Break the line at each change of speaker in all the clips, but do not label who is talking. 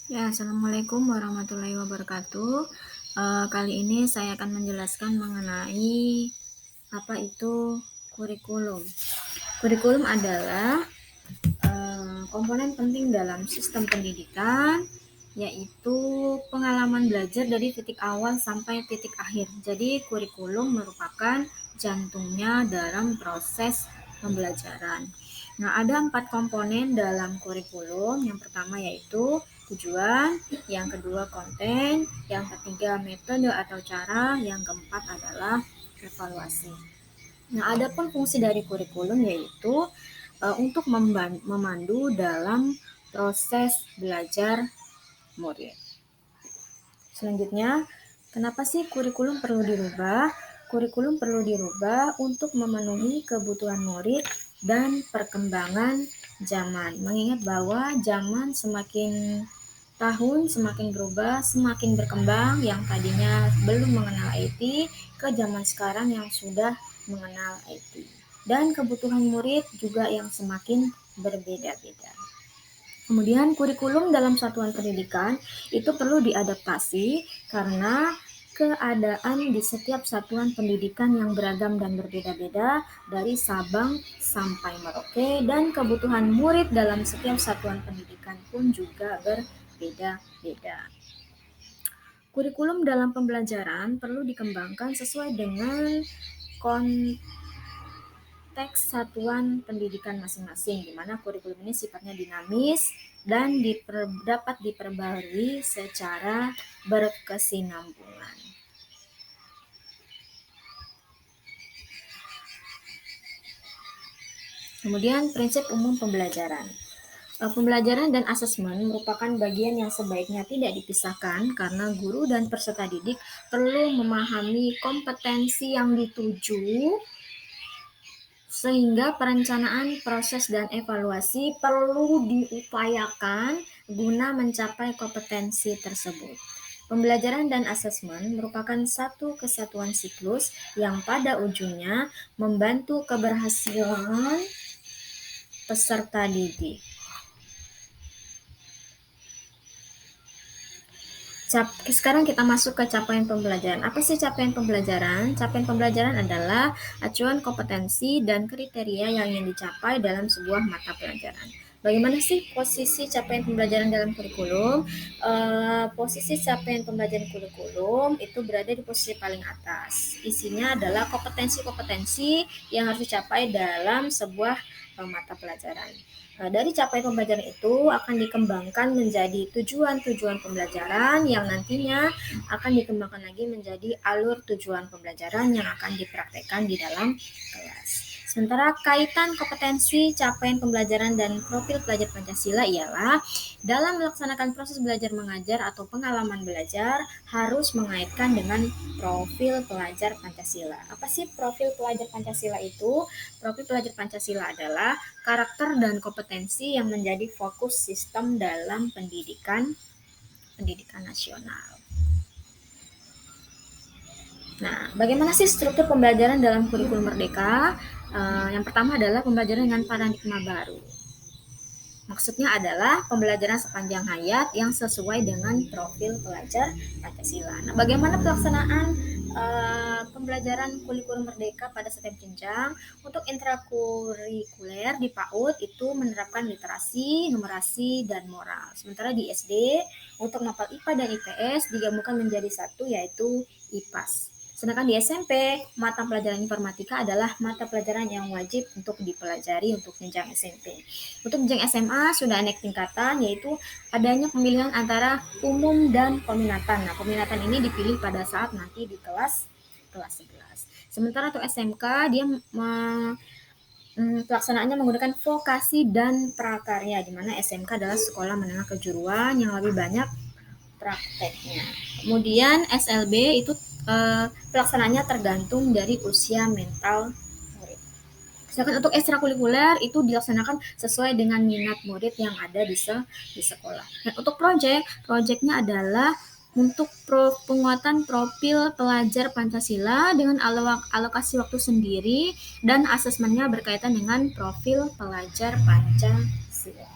Ya, Assalamualaikum warahmatullahi wabarakatuh. Kali ini saya akan menjelaskan mengenai apa itu kurikulum. Kurikulum adalah komponen penting dalam sistem pendidikan, yaitu pengalaman belajar dari titik awal sampai titik akhir. Jadi, kurikulum merupakan jantungnya dalam proses pembelajaran. Nah, ada 4 komponen dalam kurikulum. Yang pertama yaitu tujuan, yang kedua konten, yang ketiga metode atau cara, yang keempat adalah evaluasi. Nah, ada pun fungsi dari kurikulum yaitu untuk memandu dalam proses belajar murid. Selanjutnya, kenapa sih kurikulum perlu dirubah? Kurikulum perlu dirubah untuk memenuhi kebutuhan murid dan perkembangan zaman. Mengingat bahwa zaman semakin tahun semakin berubah, semakin berkembang, yang tadinya belum mengenal IT ke zaman sekarang yang sudah mengenal IT. Dan kebutuhan murid juga yang semakin berbeda-beda. Kemudian kurikulum dalam satuan pendidikan itu perlu diadaptasi karena keadaan di setiap satuan pendidikan yang beragam dan berbeda-beda dari Sabang sampai Merauke, dan kebutuhan murid dalam setiap satuan pendidikan pun juga berbeda-beda. Kurikulum dalam pembelajaran perlu dikembangkan sesuai dengan konteks satuan pendidikan masing-masing, di mana kurikulum ini sifatnya dinamis dan dapat diperbarui secara berkesinambungan. Kemudian prinsip umum pembelajaran. Pembelajaran dan asesmen merupakan bagian yang sebaiknya tidak dipisahkan karena guru dan peserta didik perlu memahami kompetensi yang dituju, sehingga perencanaan, proses, dan evaluasi perlu diupayakan guna mencapai kompetensi tersebut. Pembelajaran dan asesmen merupakan satu kesatuan siklus yang pada ujungnya membantu keberhasilan peserta didik. Sekarang kita masuk ke capaian pembelajaran. Apa sih capaian pembelajaran? Capaian pembelajaran adalah acuan kompetensi dan kriteria yang ingin dicapai dalam sebuah mata pelajaran. Bagaimana sih posisi capaian pembelajaran dalam kurikulum? Posisi capaian pembelajaran kurikulum itu berada di posisi paling atas. Isinya adalah kompetensi-kompetensi yang harus dicapai dalam sebuah mata pelajaran. Dari capaian pembelajaran itu akan dikembangkan menjadi tujuan-tujuan pembelajaran yang nantinya akan dikembangkan lagi menjadi alur tujuan pembelajaran yang akan dipraktekkan di dalam kelas. Sementara kaitan kompetensi, capaian pembelajaran, dan profil pelajar Pancasila ialah dalam melaksanakan proses belajar mengajar atau pengalaman belajar harus mengaitkan dengan profil pelajar Pancasila. Apa sih profil pelajar Pancasila itu? Profil pelajar Pancasila adalah karakter dan kompetensi yang menjadi fokus sistem dalam pendidikan nasional. Nah, bagaimana sih struktur pembelajaran dalam kurikulum Merdeka? Yang pertama adalah pembelajaran dengan paradigma baru. Maksudnya adalah pembelajaran sepanjang hayat yang sesuai dengan profil pelajar Pancasila. Nah, bagaimana pelaksanaan pembelajaran kurikulum Merdeka pada setiap jenjang? Untuk intrakurikuler di PAUD itu menerapkan literasi, numerasi, dan moral. Sementara di SD untuk mapel IPA dan IPS digabungkan menjadi satu, yaitu IPAS. Sedangkan di SMP, mata pelajaran informatika adalah mata pelajaran yang wajib untuk dipelajari untuk jenjang SMP. Untuk jenjang SMA sudah naik tingkatan, yaitu adanya pemilihan antara umum dan peminatan. Nah, peminatan ini dipilih pada saat nanti di kelas 11. Sementara untuk SMK dia pelaksanaannya menggunakan vokasi dan prakarya, di mana SMK adalah sekolah menengah kejuruan yang lebih banyak prakteknya. Kemudian SLB itu pelaksanaannya tergantung dari usia mental murid. Sedangkan untuk ekstrakurikuler itu dilaksanakan sesuai dengan minat murid yang ada di sekolah. Dan untuk proyeknya adalah untuk penguatan profil pelajar Pancasila dengan alokasi waktu sendiri dan asesmennya berkaitan dengan profil pelajar Pancasila.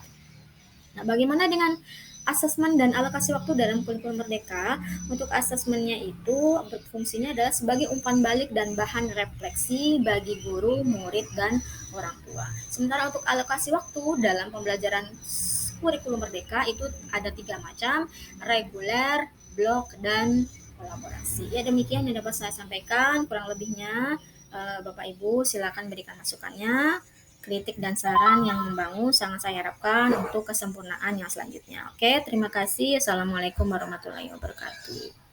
Nah, bagaimana dengan Asesmen dan alokasi waktu dalam kurikulum Merdeka. Untuk asesmennya itu berfungsinya adalah sebagai umpan balik dan bahan refleksi bagi guru, murid, dan orang tua. Sementara untuk alokasi waktu dalam pembelajaran kurikulum Merdeka itu ada 3 macam, reguler, blok, dan kolaborasi. Ya, demikian yang dapat saya sampaikan. Kurang lebihnya Bapak Ibu silakan berikan masukannya, kritik dan saran yang membangun sangat saya harapkan untuk kesempurnaan yang selanjutnya. Oke, terima kasih. Assalamualaikum warahmatullahi wabarakatuh.